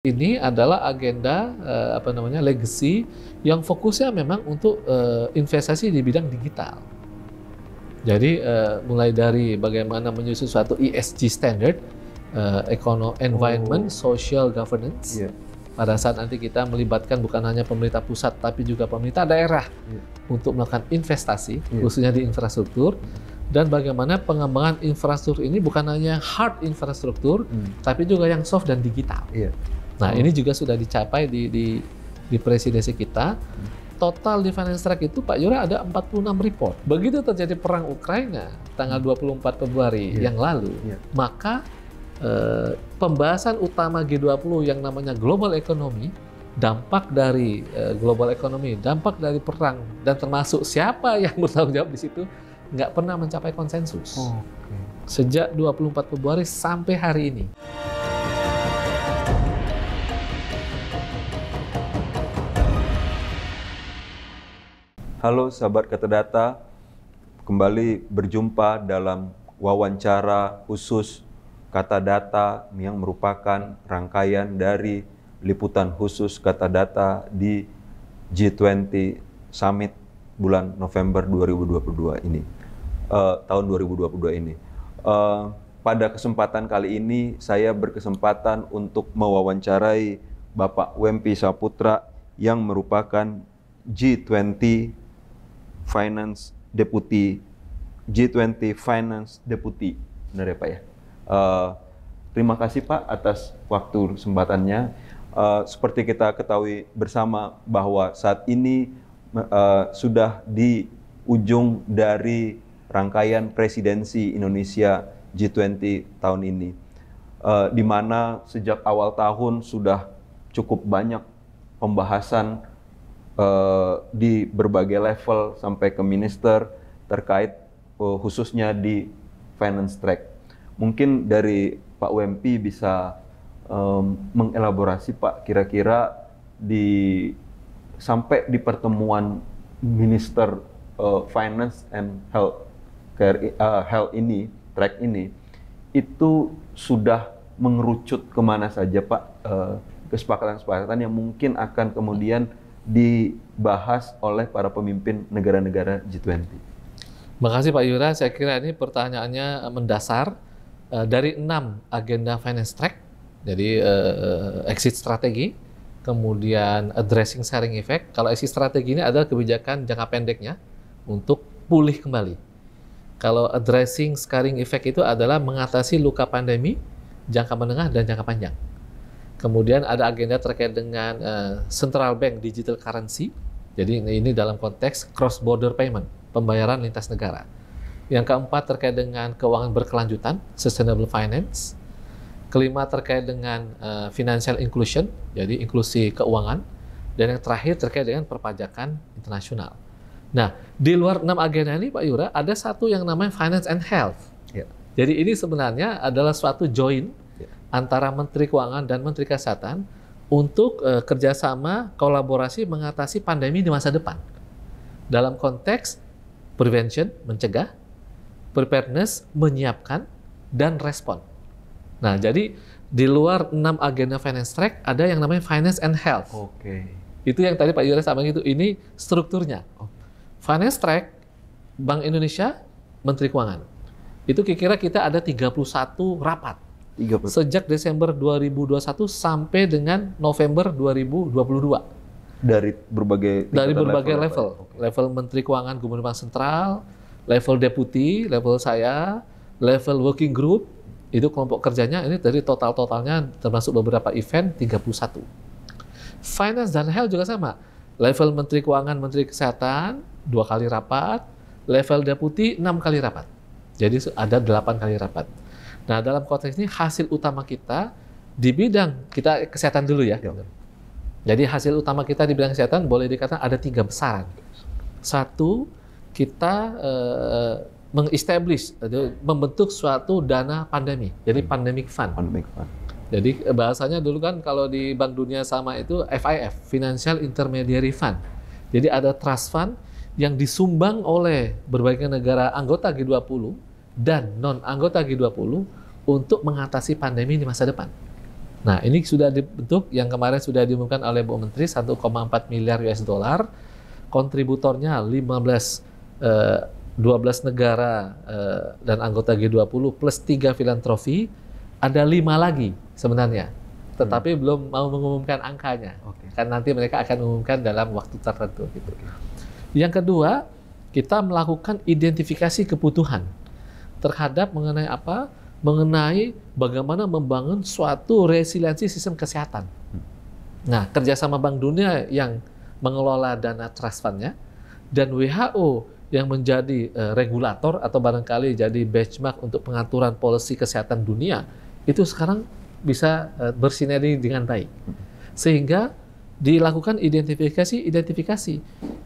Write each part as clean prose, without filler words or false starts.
Ini adalah agenda legacy yang fokusnya memang untuk investasi di bidang digital. Jadi mulai dari bagaimana menyusun suatu ESG standard, environment, social governance. Pada saat nanti kita melibatkan bukan hanya pemerintah pusat tapi juga pemerintah daerah untuk melakukan investasi, khususnya di infrastruktur. Dan bagaimana pengembangan infrastruktur ini bukan hanya hard infrastruktur, tapi juga yang soft dan digital. Nah, ini juga sudah dicapai di presidensi kita. Total di Finance Track itu, Pak Yura, ada 46 report. Begitu terjadi perang Ukraina tanggal 24 Februari yang lalu, maka pembahasan utama G20 yang namanya global economy, dampak dari global economy, dampak dari perang, dan termasuk siapa yang bertanggung jawab di situ, nggak pernah mencapai konsensus. Sejak 24 Februari sampai hari ini. Halo sahabat Kata Data, kembali berjumpa dalam wawancara khusus Kata Data yang merupakan rangkaian dari liputan khusus Kata Data di G20 Summit bulan November 2022 ini, tahun 2022 ini. Pada kesempatan kali ini saya berkesempatan untuk mewawancarai Bapak Wempi Saputra yang merupakan G20 Finance Deputy, benar ya Pak ya? Terima kasih Pak atas waktu kesempatannya. Seperti kita ketahui bersama bahwa saat ini sudah di ujung dari rangkaian presidensi Indonesia G20 tahun ini, di mana sejak awal tahun sudah cukup banyak pembahasan di berbagai level sampai ke minister terkait khususnya di Finance Track. Mungkin dari Pak Wempi bisa mengelaborasi Pak, kira-kira sampai di pertemuan Minister Finance and Health ini, track ini, itu sudah mengerucut kemana saja Pak, kesepakatan-kesepakatan yang mungkin akan kemudian dibahas oleh para pemimpin negara-negara G20. Makasih Pak Yura, saya kira ini pertanyaannya mendasar. Dari 6 agenda Finance Track, jadi exit strategi, kemudian addressing sharing effect. Kalau exit strategi ini adalah kebijakan jangka pendeknya untuk pulih kembali. Kalau addressing sharing effect itu adalah mengatasi luka pandemi jangka menengah dan jangka panjang. Kemudian ada agenda terkait dengan central bank digital currency. Jadi ini dalam konteks cross border payment, pembayaran lintas negara. Yang keempat terkait dengan keuangan berkelanjutan, sustainable finance. Kelima terkait dengan financial inclusion, jadi inklusi keuangan. Dan yang terakhir terkait dengan perpajakan internasional. Nah, di luar 6 agenda ini Pak Yura, ada satu yang namanya finance and health. Jadi ini sebenarnya adalah suatu joint antara Menteri Keuangan dan Menteri Kesehatan untuk kerjasama kolaborasi mengatasi pandemi di masa depan. Dalam konteks prevention, mencegah, preparedness, menyiapkan, dan respon. Nah, jadi di luar 6 agenda Finance Track ada yang namanya Finance and Health. Itu yang tadi Pak Yura sampaikan itu, ini strukturnya. Finance Track, Bank Indonesia, Menteri Keuangan. Itu kira-kira kita ada 31 rapat. Sejak Desember 2021 sampai dengan November 2022. Dari berbagai level. Level Menteri Keuangan, Gubernur Bank Sentral, level Deputi, level saya, level Working Group, itu kelompok kerjanya ini dari totalnya termasuk beberapa event 31. Finance dan Health juga sama. Level Menteri Keuangan, Menteri Kesehatan 2 kali rapat, level Deputi 6 kali rapat. Jadi ada 8 kali rapat. Nah, dalam konteks ini hasil utama kita di bidang kita kesehatan dulu ya. Jadi hasil utama kita di bidang kesehatan boleh dikatakan ada 3 besaran. Satu, kita membentuk suatu dana pandemi, jadi pandemic fund. Jadi bahasanya dulu kan kalau di Bank Dunia sama itu FIF, Financial Intermediary Fund. Jadi ada trust fund yang disumbang oleh berbagai negara anggota G20 dan non-anggota G20 untuk mengatasi pandemi di masa depan. Nah, ini sudah dibentuk, yang kemarin sudah diumumkan oleh Bu Menteri 1,4 miliar US dollar, kontributornya 12 negara dan anggota G20 plus 3 filantropi, ada 5 lagi sebenarnya. Tetapi belum mau mengumumkan angkanya. Kan nanti mereka akan mengumumkan dalam waktu tertentu gitu. Yang kedua, kita melakukan identifikasi kebutuhan terhadap mengenai apa? Mengenai bagaimana membangun suatu resiliensi sistem kesehatan. Nah, kerjasama Bank Dunia yang mengelola dana trust fund-nya dan WHO yang menjadi regulator atau barangkali jadi benchmark untuk pengaturan policy kesehatan dunia, itu sekarang bisa bersinergi dengan baik. Sehingga dilakukan identifikasi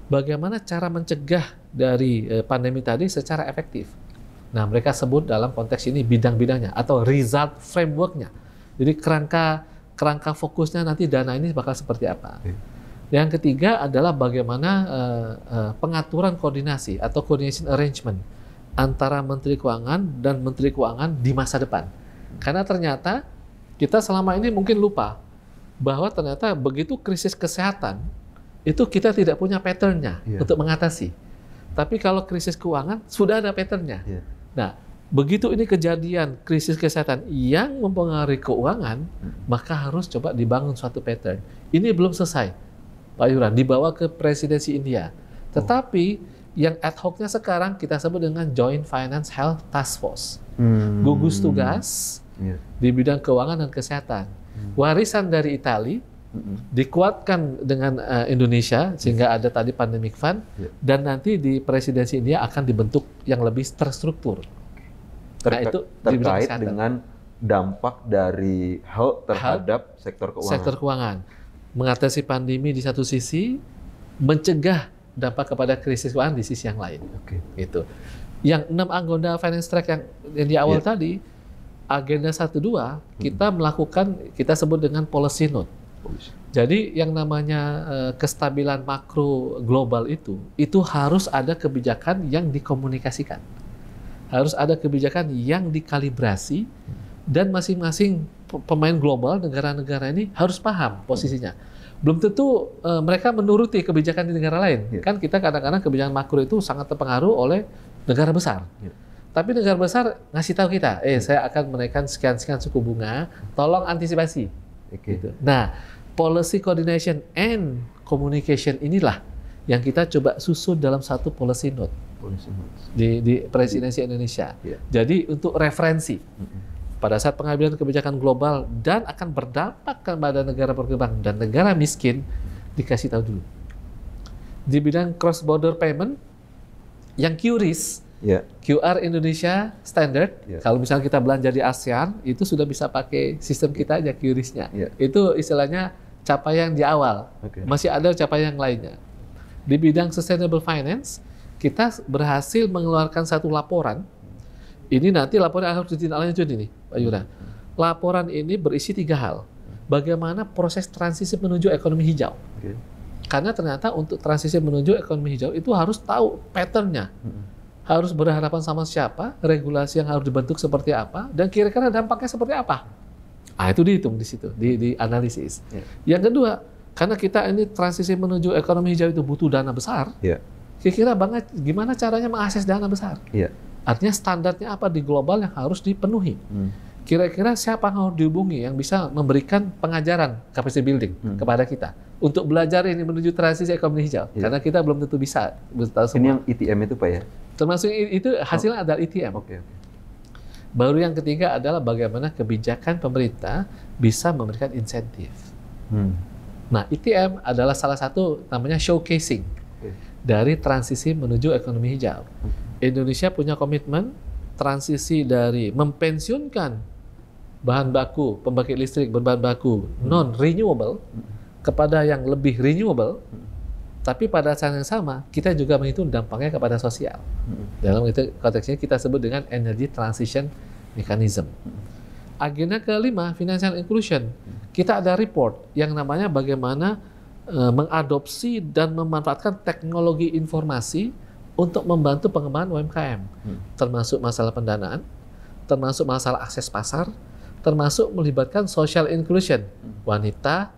bagaimana cara mencegah dari pandemi tadi secara efektif. Nah, mereka sebut dalam konteks ini bidang-bidangnya atau result framework-nya. Jadi kerangka fokusnya nanti dana ini bakal seperti apa. Yang ketiga adalah bagaimana pengaturan koordinasi atau coordination arrangement antara Menteri Keuangan dan Menteri Keuangan di masa depan. Karena ternyata kita selama ini mungkin lupa bahwa ternyata begitu krisis kesehatan itu kita tidak punya pattern-nya untuk mengatasi. Tapi kalau krisis keuangan sudah ada pattern-nya. Nah, begitu ini kejadian krisis kesehatan yang mempengaruhi keuangan, maka harus coba dibangun suatu pattern. Ini belum selesai, Pak Yuran, dibawa ke presidensi India. Tetapi yang ad hoc-nya sekarang kita sebut dengan Joint Finance Health Task Force. Gugus tugas di bidang keuangan dan kesehatan. Warisan dari Italia dikuatkan dengan Indonesia sehingga ada tadi pandemic fund dan nanti di presidensi India akan dibentuk yang lebih terstruktur. Nah, itu terkait dengan dampak dari health terhadap sektor keuangan. Sektor keuangan. Mengatasi pandemi di satu sisi, mencegah dampak kepada krisis keuangan di sisi yang lain. Gitu. Yang 6 anggota finance track yang di awal tadi, agenda 1-2 kita melakukan, kita sebut dengan policy note. Jadi yang namanya kestabilan makro global itu harus ada kebijakan yang dikomunikasikan. Harus ada kebijakan yang dikalibrasi dan masing-masing pemain global, negara-negara ini harus paham posisinya. Belum tentu mereka menuruti kebijakan di negara lain. Kan kita kadang-kadang kebijakan makro itu sangat terpengaruh oleh negara besar. Tapi negara besar ngasih tahu kita, saya akan menaikkan sekian-sekian suku bunga, tolong antisipasi. Gitu. Nah, policy coordination and communication inilah yang kita coba susun dalam satu policy note di presidensi Indonesia. Jadi untuk referensi pada saat pengambilan kebijakan global dan akan berdampak kepada negara berkembang dan negara miskin, dikasih tahu dulu. Di bidang cross border payment yang QRIS, QR Indonesia Standard, kalau misalnya kita belanja di ASEAN, itu sudah bisa pakai sistem kita aja QRIS-nya. Itu istilahnya capaian di awal, masih ada capaian yang lainnya. Di bidang sustainable finance, kita berhasil mengeluarkan satu laporan. Ini nanti laporan harus ditindaklanjuti nih, Pak Yuran. Laporan ini berisi 3 hal. Bagaimana proses transisi menuju ekonomi hijau. Karena ternyata untuk transisi menuju ekonomi hijau itu harus tahu pattern-nya. Harus berhadapan sama siapa, regulasi yang harus dibentuk seperti apa, dan kira-kira dampaknya seperti apa. Ah, itu dihitung di situ, di analisis. Yang kedua, karena kita ini transisi menuju ekonomi hijau itu butuh dana besar, kira-kira banget gimana caranya mengakses dana besar. Artinya standarnya apa di global yang harus dipenuhi. Kira-kira siapa yang harus dihubungi yang bisa memberikan pengajaran capacity building kepada kita untuk belajar ini menuju transisi ekonomi hijau. Karena kita belum tentu bisa. Ini yang ETM itu, Pak, ya? Termasuk itu hasilnya adalah ETM. Baru yang ketiga adalah bagaimana kebijakan pemerintah bisa memberikan insentif. Nah, ETM adalah salah satu namanya showcasing dari transisi menuju ekonomi hijau. Indonesia punya komitmen transisi dari mempensiunkan bahan baku pembangkit listrik berbahan baku non-renewable kepada yang lebih renewable. Tapi pada saat yang sama, kita juga menghitung dampaknya kepada sosial. Dalam itu konteksnya kita sebut dengan Energy Transition Mechanism. Agenda kelima, Financial Inclusion. Kita ada report yang namanya bagaimana mengadopsi dan memanfaatkan teknologi informasi untuk membantu pengembangan UMKM. Termasuk masalah pendanaan, termasuk masalah akses pasar, termasuk melibatkan social inclusion, wanita,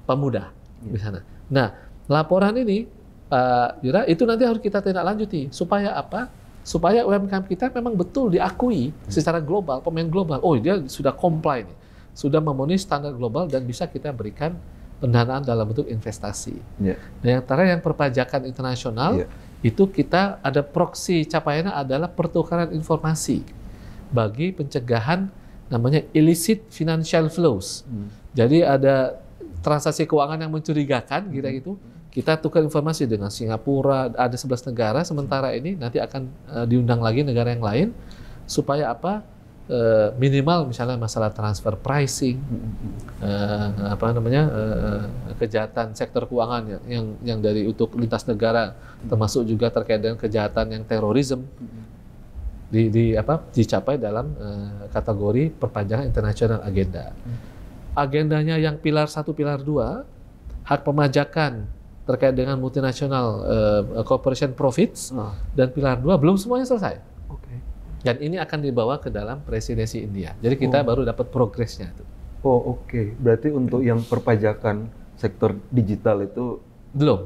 pemuda di sana. Nah, laporan ini, Pak Yura, itu nanti harus kita tindak lanjuti. Supaya apa? Supaya UMKM kita memang betul diakui secara global, pemain global. Oh, dia sudah comply nih, sudah memenuhi standar global dan bisa kita berikan pendanaan dalam bentuk investasi. Nah, yang terakhir yang perpajakan internasional, itu kita ada proksi capaiannya adalah pertukaran informasi bagi pencegahan namanya illicit financial flows. Jadi ada transaksi keuangan yang mencurigakan, gitu. Kita tukar informasi dengan Singapura, ada 11 negara, sementara ini nanti akan diundang lagi negara yang lain, supaya apa? Minimal misalnya masalah transfer pricing, kejahatan sektor keuangan yang dari untuk lintas negara, termasuk juga terkait dengan kejahatan yang terorisme, dicapai dalam kategori perpanjangan internasional agenda. Agendanya yang pilar 1, pilar 2, hak pemajakan terkait dengan multinational corporation profits, dan pilar 2 belum semuanya selesai. Dan ini akan dibawa ke dalam presidensi India. Jadi kita baru dapat progresnya itu. Berarti untuk yang perpajakan sektor digital itu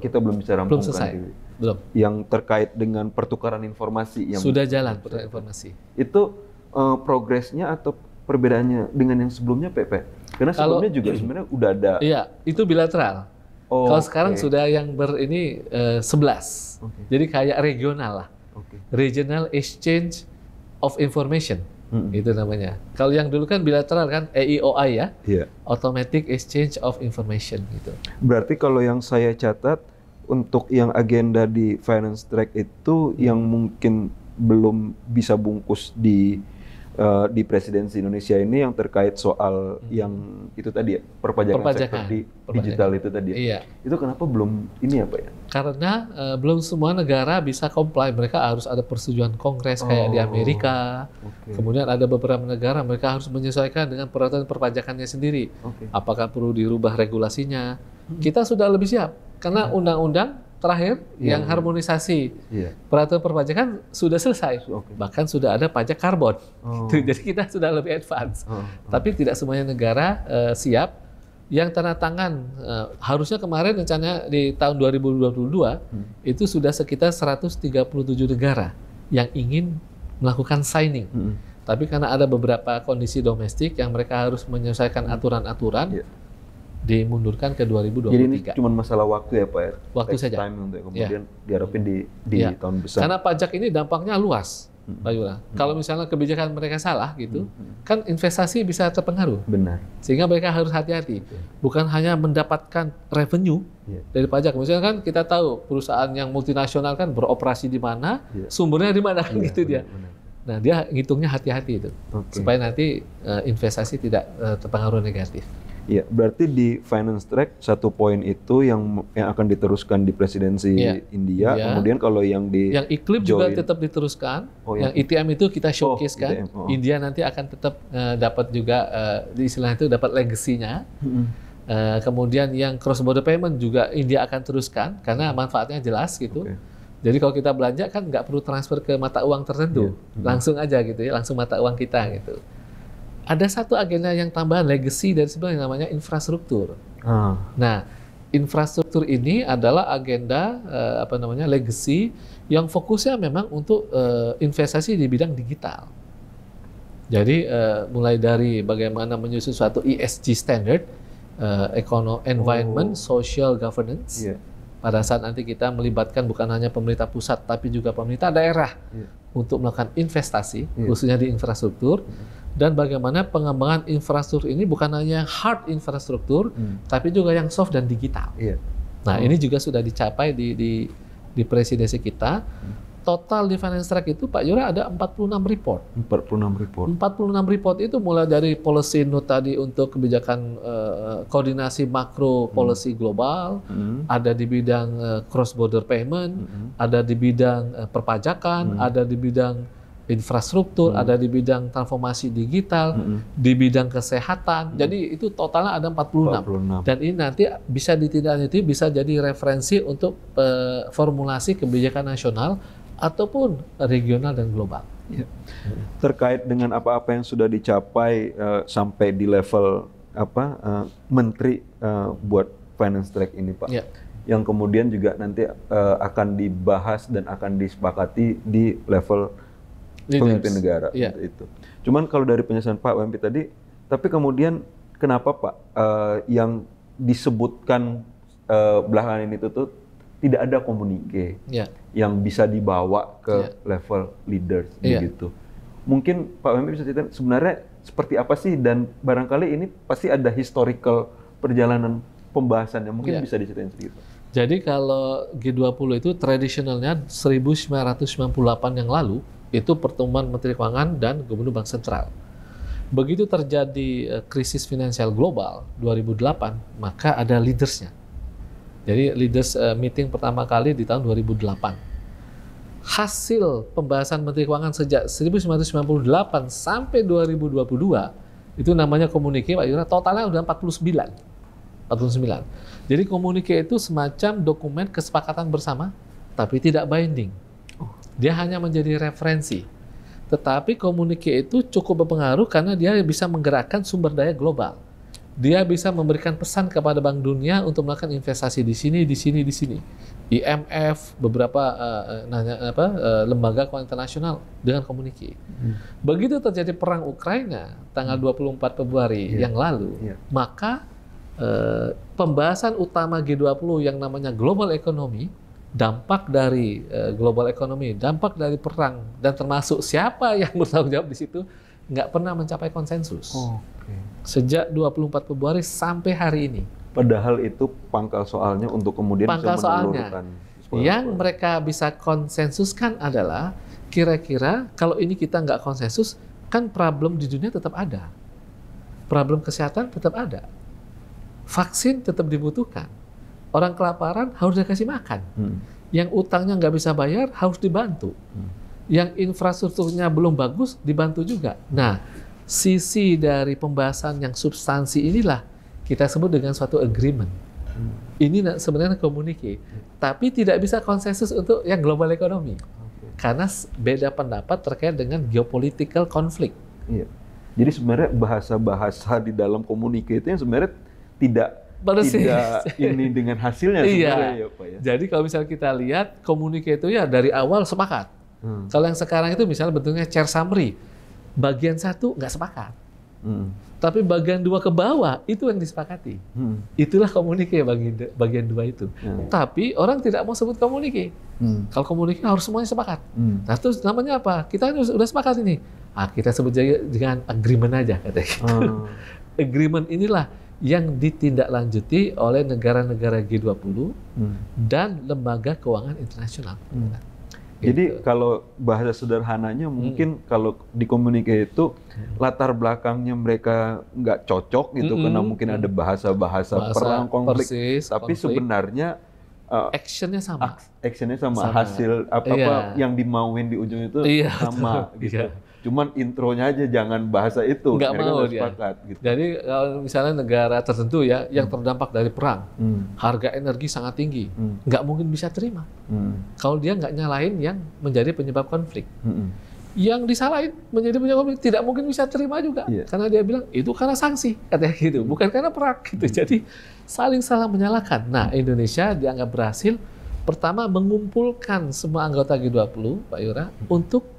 kita belum bisa rampungkan. Belum selesai. Belum. Yang terkait dengan pertukaran informasi yang sudah jalan pertukaran informasi. Itu progresnya atau perbedaannya dengan yang sebelumnya, PP? Karena sebelumnya juga sebenarnya udah ada. Iya, itu bilateral. Kalau sekarang sudah yang 11. Jadi kayak regional lah. Regional Exchange of Information, itu namanya. Kalau yang dulu kan bilateral kan, EIOI ya, Automatic Exchange of Information gitu. Berarti kalau yang saya catat, untuk yang agenda di Finance Track itu yang mungkin belum bisa bungkus di presidensi Indonesia ini yang terkait soal yang itu tadi ya, perpajakan sektor digital itu tadi ya. Iya. Itu kenapa belum ini ya Pak ya? Karena belum semua negara bisa comply, mereka harus ada persetujuan Kongres kayak di Amerika. Kemudian ada beberapa negara mereka harus menyesuaikan dengan peraturan perpajakannya sendiri. Apakah perlu dirubah regulasinya? Kita sudah lebih siap karena undang-undang terakhir yang harmonisasi peraturan perpajakan sudah selesai, bahkan sudah ada pajak karbon. Jadi kita sudah lebih advance. Tapi tidak semuanya negara siap. Yang tanda tangan harusnya kemarin rencananya di tahun 2022 itu sudah sekitar 137 negara yang ingin melakukan signing. Tapi karena ada beberapa kondisi domestik yang mereka harus menyelesaikan aturan-aturan, dimundurkan ke 2023. Jadi ini cuma masalah waktu ya Pak ya? Waktu saja. Time untuk kemudian diharapin di tahun besar. Karena pajak ini dampaknya luas, Pak Yura. Kalau misalnya kebijakan mereka salah gitu, kan investasi bisa terpengaruh. Benar. Sehingga mereka harus hati-hati. Bukan hanya mendapatkan revenue dari pajak. Misalnya kan kita tahu perusahaan yang multinasional kan beroperasi di mana, sumbernya di mana kan gitu dia. Nah dia ngitungnya hati-hati itu, supaya nanti investasi tidak terpengaruh negatif. Iya, berarti di Finance Track satu poin itu yang akan diteruskan di presidensi India. Kemudian kalau yang iklim juga tetap diteruskan. Yang ITM itu kita showcase kan. India nanti akan tetap dapat juga di istilah itu dapat legasinya. Kemudian yang cross border payment juga India akan teruskan karena manfaatnya jelas gitu. Jadi kalau kita belanja kan nggak perlu transfer ke mata uang tertentu, langsung aja gitu ya, langsung mata uang kita gitu. Ada satu agenda yang tambahan legacy dari sebenarnya namanya infrastruktur. Nah, infrastruktur ini adalah agenda legacy yang fokusnya memang untuk investasi di bidang digital. Jadi mulai dari bagaimana menyusun suatu ESG standard, environment, social governance. Pada saat nanti kita melibatkan bukan hanya pemerintah pusat tapi juga pemerintah daerah untuk melakukan investasi, khususnya di infrastruktur. Dan bagaimana pengembangan infrastruktur ini bukan hanya hard infrastruktur, tapi juga yang soft dan digital. Nah, ini juga sudah dicapai di presidensi kita. Total di Finance Track itu Pak Yura ada 46 report. 46 report itu mulai dari policy note tadi untuk kebijakan koordinasi makro policy global, ada di bidang cross border payment, ada di bidang perpajakan, ada di bidang infrastruktur, ada di bidang transformasi digital, di bidang kesehatan. Jadi itu totalnya ada 46. Dan ini nanti bisa ditindaklanjuti, bisa jadi referensi untuk formulasi kebijakan nasional ataupun regional dan global. Ya. Terkait dengan apa-apa yang sudah dicapai sampai di level menteri buat finance track ini, Pak. Ya. Yang kemudian juga nanti akan dibahas dan akan disepakati di level pemimpin negara. Ya. Itu. Cuman kalau dari penjelasan Pak Wempi tadi, tapi kemudian kenapa Pak yang disebutkan belakangan ini tuh tidak ada komunike yang bisa dibawa ke level leaders begitu. Mungkin Pak Wempi bisa cerita sebenarnya seperti apa sih, dan barangkali ini pasti ada historical perjalanan pembahasannya, mungkin bisa diceritain sedikit. Jadi kalau G20 itu tradisionalnya 1998 yang lalu itu pertemuan Menteri Keuangan dan Gubernur Bank Sentral. Begitu terjadi krisis finansial global 2008, maka ada leadersnya. Jadi leaders meeting pertama kali di tahun 2008. Hasil pembahasan Menteri Keuangan sejak 1998 sampai 2022 itu namanya komunike, Pak Yura, totalnya udah 49. Jadi komunike itu semacam dokumen kesepakatan bersama tapi tidak binding. Dia hanya menjadi referensi. Tetapi komunike itu cukup berpengaruh karena dia bisa menggerakkan sumber daya global. Dia bisa memberikan pesan kepada Bank Dunia untuk melakukan investasi di sini, di sini, di sini. IMF, beberapa lembaga keuangan internasional dengan komunike. Begitu terjadi perang Ukraina tanggal 24 Februari yang lalu, maka pembahasan utama G20 yang namanya global economy, dampak dari global economy, dampak dari perang, dan termasuk siapa yang bertanggung jawab di situ, nggak pernah mencapai konsensus. Sejak 24 Februari sampai hari ini. Padahal itu pangkal soalnya untuk kemudian pangkal bisa menelurkan. Yang mereka bisa konsensuskan adalah kira-kira kalau ini kita nggak konsensus, kan problem di dunia tetap ada. Problem kesehatan tetap ada. Vaksin tetap dibutuhkan. Orang kelaparan harus dikasih makan. Yang utangnya nggak bisa bayar harus dibantu. Yang infrastrukturnya belum bagus dibantu juga. Nah, sisi dari pembahasan yang substansi inilah kita sebut dengan suatu agreement. Ini sebenarnya komunike, tapi tidak bisa konsensus untuk yang global economy. Karena beda pendapat terkait dengan geopolitical conflict. Iya. Jadi sebenarnya bahasa-bahasa di dalam komunike itu yang sebenarnya tidak ini dengan hasilnya sebenarnya ya Pak ya. Jadi kalau misalnya kita lihat komunike itu ya dari awal sepakat. Kalau yang sekarang itu misalnya bentuknya chair summary, bagian 1 nggak sepakat. Tapi bagian 2 ke bawah itu yang disepakati. Itulah komunike bagian 2 itu. Tapi orang tidak mau sebut komunike. Kalau komunike harus semuanya sepakat. Nah terus namanya apa? Kita udah sepakat ini. Kita sebut dengan agreement aja katanya gitu. Agreement inilah yang ditindaklanjuti oleh negara-negara G20 dan lembaga keuangan internasional. Jadi kalau bahasa sederhananya mungkin kalau di komunike itu latar belakangnya mereka nggak cocok gitu karena mungkin ada bahasa-bahasa perang konflik, tapi sebenarnya actionnya sama. Actionnya sama. Hasil apa yang dimauin di ujung itu sama gitu. Cuman intronya aja jangan bahasa itu. Nggak mau dia. Sepakat, gitu. Jadi kalau misalnya negara tertentu ya yang terdampak dari perang, harga energi sangat tinggi, nggak mungkin bisa terima. Kalau dia nggak nyalain yang menjadi penyebab konflik. Yang disalahin menjadi penyebab konflik tidak mungkin bisa terima juga. Karena dia bilang itu karena sanksi, katanya gitu, bukan karena perang gitu. Jadi saling salah menyalahkan. Nah, Indonesia dianggap berhasil pertama mengumpulkan semua anggota G20, Pak Yura, untuk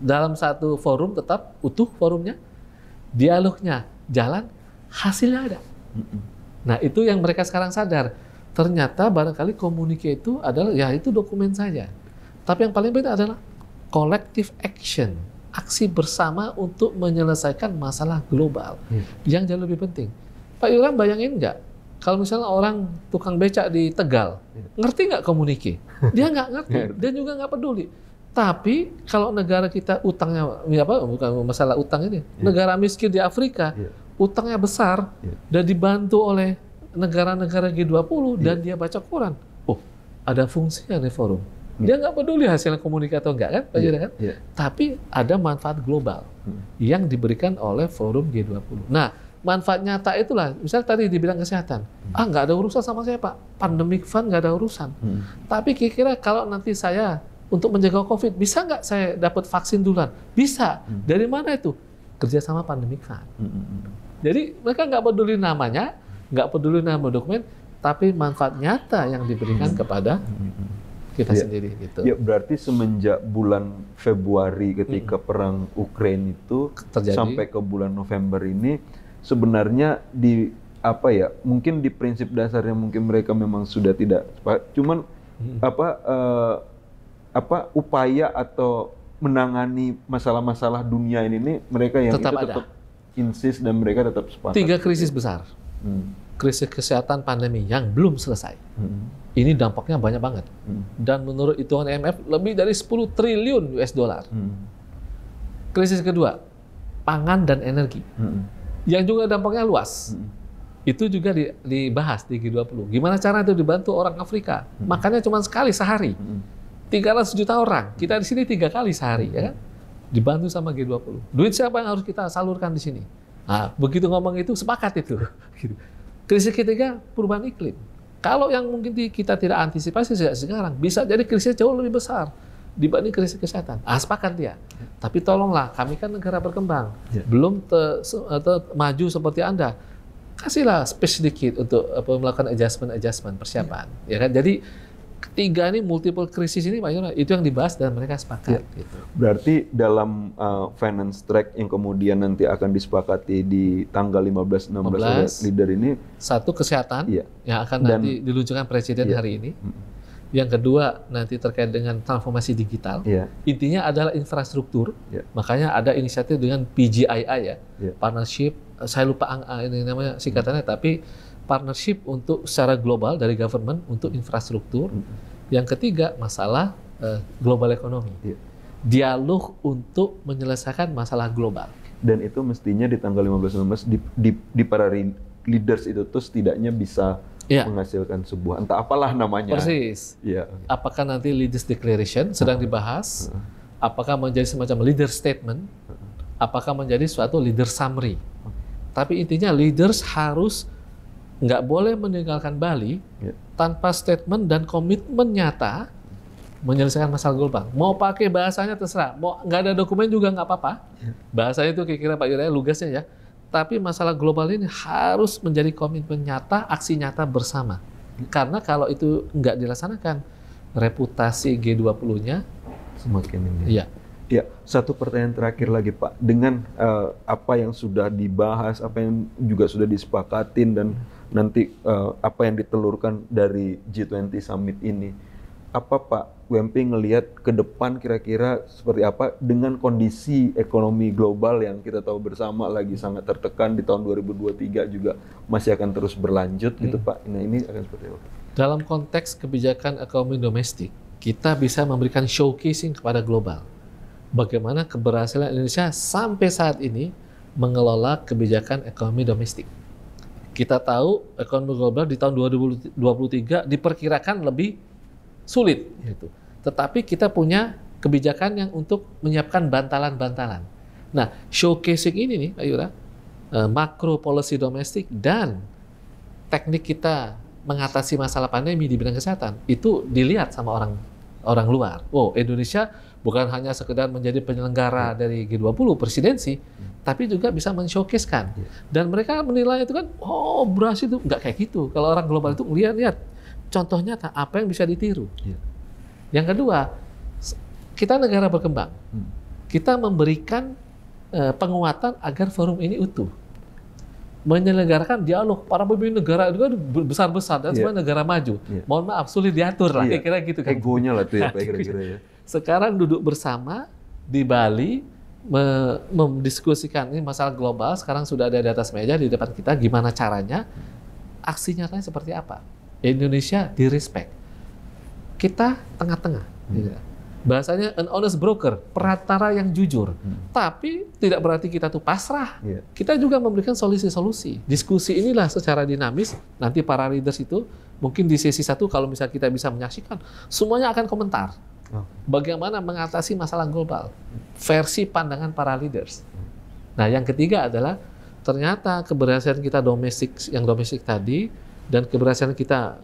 dalam satu forum tetap utuh forumnya, dialognya jalan, hasilnya ada. Nah itu yang mereka sekarang sadar. Ternyata barangkali komunike itu adalah ya itu dokumen saja. Tapi yang paling penting adalah collective action, aksi bersama untuk menyelesaikan masalah global yang jauh lebih penting. Pak Yura bayangin nggak? Kalau misalnya orang tukang becak di Tegal, ngerti nggak komunike? Dia nggak ngerti, dia juga nggak peduli. Tapi kalau negara kita utangnya bukan masalah utang ini, negara miskin di Afrika, utangnya besar dan dibantu oleh negara-negara G20 dan dia baca Quran. Oh, ada fungsinya nih forum. Dia nggak peduli hasilnya komunikasi atau enggak kan, Pak Yura kan? Tapi ada manfaat global yang diberikan oleh forum G20. Nah, manfaat nyata itulah, misalnya tadi dibilang kesehatan, nggak ada urusan sama saya Pak, pandemic fund nggak ada urusan. Tapi kira-kira kalau nanti saya untuk menjaga COVID. Bisa nggak saya dapat vaksin duluan? Bisa. Dari mana itu? Kerjasama Pandemic Fund. Jadi mereka nggak peduli namanya, nggak peduli nama dokumen, tapi manfaat nyata yang diberikan kepada kita sendiri. Gitu. Ya, berarti semenjak bulan Februari ketika perang Ukraina itu terjadi sampai ke bulan November ini, sebenarnya mungkin di prinsip dasarnya mungkin mereka memang sudah tidak, cuman upaya atau menangani masalah-masalah dunia ini mereka yang tetap insist dan mereka tetap sepakat. 3 krisis besar. Krisis kesehatan pandemi yang belum selesai. Ini dampaknya banyak banget. Dan menurut hitungan IMF lebih dari 10 triliun US dollar. Krisis kedua, pangan dan energi. Yang juga dampaknya luas. Itu juga dibahas di G20. Gimana cara itu dibantu orang Afrika? Makannya cuma sekali sehari. 300 juta orang. Kita di sini 3 kali sehari, ya kan? Dibantu sama G20. Duit siapa yang harus kita salurkan di sini? Nah, begitu ngomong itu sepakat itu. Krisis ketiga, perubahan iklim. Kalau yang mungkin kita tidak antisipasi sejak sekarang, bisa jadi krisis jauh lebih besar dibanding krisis kesehatan. Sepakat dia. Tapi tolonglah, kami kan negara berkembang, belum maju seperti Anda. Kasihlah space sedikit untuk melakukan adjustment persiapan, ya kan? Jadi ketiga ini multiple krisis ini Pak Yura, itu yang dibahas dan mereka sepakat. Gitu. Berarti dalam finance track yang kemudian nanti akan disepakati di tanggal 15-16 leader ini, satu kesehatan yang akan nanti diluncurkan Presiden hari ini. Yang kedua nanti terkait dengan transformasi digital. Intinya adalah infrastruktur. Makanya ada inisiatif dengan PGII partnership. Saya lupa ini namanya singkatannya, tapi partnership untuk secara global dari government untuk infrastruktur. Yang ketiga masalah global ekonomi. Dialog untuk menyelesaikan masalah global. Dan itu mestinya di tanggal 15-16 di para leaders itu tuh setidaknya bisa menghasilkan sebuah entah apalah namanya. Persis. Apakah nanti leaders declaration sedang dibahas? Apakah menjadi semacam leader statement? Apakah menjadi suatu leader summary? Tapi intinya leaders harus nggak boleh meninggalkan Bali tanpa statement dan komitmen nyata menyelesaikan masalah global. Mau pakai bahasanya terserah, mau nggak ada dokumen juga nggak apa-apa. Bahasanya itu kira-kira Pak Yura lugasnya ya. Tapi masalah global ini harus menjadi komitmen nyata, aksi nyata bersama. Karena kalau itu nggak dilaksanakan, reputasi G20-nya semakin ini. Ya, satu pertanyaan terakhir lagi Pak. Dengan apa yang sudah dibahas, apa yang juga sudah disepakatin dan nanti apa yang ditelurkan dari G20 Summit ini, apa Pak WMP ngelihat ke depan kira-kira seperti apa dengan kondisi ekonomi global yang kita tahu bersama lagi sangat tertekan di tahun 2023 juga masih akan terus berlanjut gitu Pak. Nah ini akan seperti apa? Dalam konteks kebijakan ekonomi domestik, kita bisa memberikan showcasing kepada global. Bagaimana keberhasilan Indonesia sampai saat ini mengelola kebijakan ekonomi domestik. Kita tahu ekonomi global di tahun 2023 diperkirakan lebih sulit. Gitu. Tetapi kita punya kebijakan yang untuk menyiapkan bantalan-bantalan. Nah, showcasing ini nih, Pak Yura, makro policy domestik dan teknik kita mengatasi masalah pandemi di bidang kesehatan, itu dilihat sama orang luar. Oh, Indonesia bukan hanya sekedar menjadi penyelenggara dari G20 presidensi, tapi juga bisa men-showcase-kan. Dan mereka menilai itu kan, oh berhasil itu. Nggak kayak gitu. Kalau orang global itu lihat contoh nyata apa yang bisa ditiru. Yang kedua, kita negara berkembang. Kita memberikan penguatan agar forum ini utuh. Menyelenggarakan dialog. Para pemimpin negara itu kan besar-besar dan semua negara maju. Mohon maaf, sulit diatur lah. Kira-kira gitu kan. Egonya lah tuh ya, kira-kira ya. Sekarang duduk bersama di Bali, mendiskusikan ini masalah global, sekarang sudah ada di atas meja di depan kita, gimana caranya, aksi nyatanya seperti apa. Indonesia di respect. Kita tengah-tengah. Bahasanya an honest broker, perantara yang jujur. Tapi tidak berarti kita tuh pasrah. Kita juga memberikan solusi-solusi. Diskusi inilah secara dinamis, nanti para leaders itu, mungkin di sesi 1 kalau misalnya kita bisa menyaksikan, semuanya akan komentar. Bagaimana mengatasi masalah global, versi pandangan para leaders. Nah, yang ketiga adalah ternyata keberhasilan kita domestik tadi dan keberhasilan kita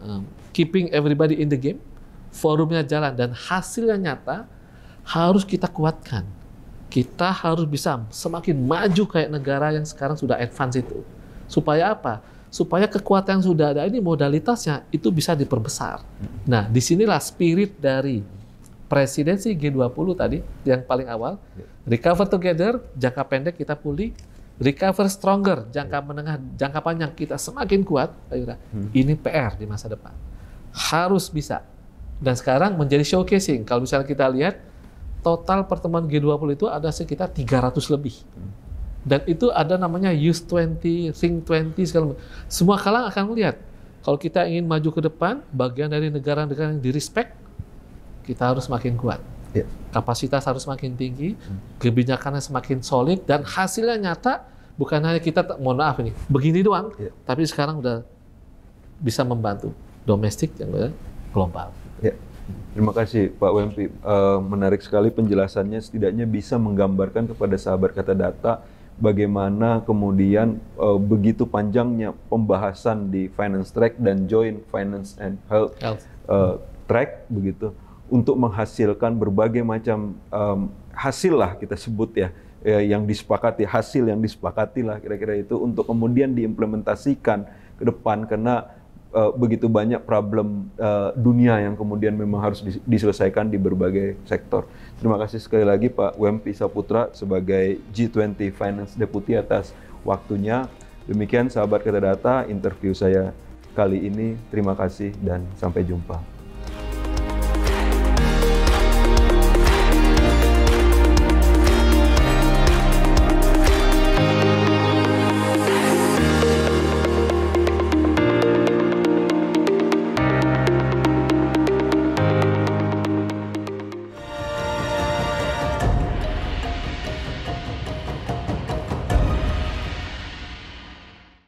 keeping everybody in the game forumnya jalan dan hasilnya nyata, harus kita kuatkan. Kita harus bisa semakin maju kayak negara yang sekarang sudah advance itu. Supaya apa? Supaya kekuatan yang sudah ada ini modalitasnya itu bisa diperbesar. Nah, disinilah spirit dari presidensi G20 tadi yang paling awal, recover together, jangka pendek kita pulih, recover stronger, jangka menengah, jangka panjang kita semakin kuat, Pak Yura. Ini PR di masa depan. Harus bisa. Dan sekarang menjadi showcasing. Kalau misalnya kita lihat, total pertemuan G20 itu ada sekitar 300 lebih. Dan itu ada namanya Youth 20, Think 20, segala macam. Semua kalangan akan melihat. Kalau kita ingin maju ke depan, bagian dari negara-negara yang di-respect, kita harus makin kuat. Kapasitas harus makin tinggi, kebijakannya semakin solid, dan hasilnya nyata, bukan hanya kita, mohon maaf ini, begini doang, tapi sekarang udah bisa membantu domestik dan global. Terima kasih Pak Wempi, menarik sekali penjelasannya, setidaknya bisa menggambarkan kepada sahabat Kata Data bagaimana kemudian begitu panjangnya pembahasan di Finance Track dan Joint Finance and Health Track begitu, untuk menghasilkan berbagai macam hasil lah kita sebut ya, yang disepakati, hasil yang disepakati lah kira-kira itu, untuk kemudian diimplementasikan ke depan, karena begitu banyak problem dunia yang kemudian memang harus diselesaikan di berbagai sektor. Terima kasih sekali lagi Pak Wempi Saputra sebagai G20 Finance Deputy atas waktunya. Demikian sahabat Kata Data, interview saya kali ini. Terima kasih dan sampai jumpa.